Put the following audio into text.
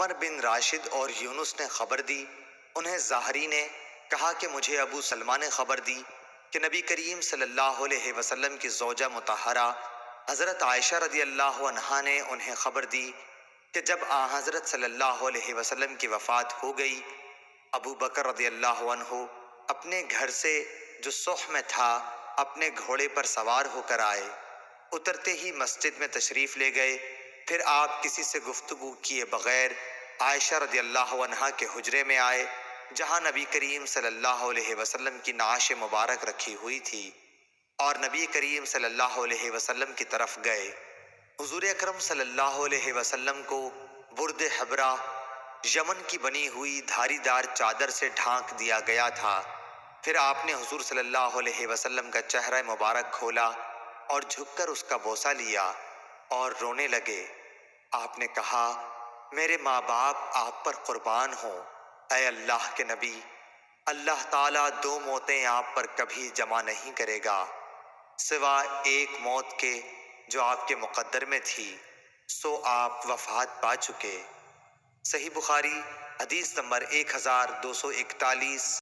معمر بن راشد اور یونس نے خبر دی، انہیں زاہری نے کہا کہ مجھے ابو سلمہ نے خبر دی کہ نبی کریم صلی اللہ علیہ وسلم کی زوجہ مطہرہ حضرت عائشہ رضی اللہ عنہا نے انہیں خبر دی کہ جب حضرت صلی اللہ علیہ وسلم کی وفات ہو گئی، ابو بکر رضی اللہ عنہ اپنے گھر سے جو صح میں تھا اپنے گھوڑے پر سوار ہو کر آئے، اترتے ہی مسجد میں تشریف لے گئے، پھر آپ کسی سے گفتگو کیے بغیر عائشہ رضی اللہ عنہا کے حجرے میں آئے جہاں نبی کریم صلی اللہ علیہ وسلم کی نعش مبارک رکھی ہوئی تھی، اور نبی کریم صلی اللہ علیہ وسلم کی طرف گئے۔ حضور اکرم صلی اللہ علیہ وسلم کو برد حبرہ یمن کی بنی ہوئی دھاری دار چادر سے ڈھانک دیا گیا تھا۔ پھر آپ نے حضور صلی اللہ علیہ وسلم کا چہرہ مبارک کھولا اور جھک کر اس کا بوسہ لیا اور رونے لگے۔ آپ نے کہا، میرے ماں باپ آپ پر قربان ہوں، اے اللہ کے نبی، اللہ تعالیٰ دو موتیں آپ پر کبھی جمع نہیں کرے گا سوائے ایک موت کے جو آپ کے مقدر میں تھی، سو آپ وفات پا چکے۔ صحیح بخاری حدیث نمبر 1241۔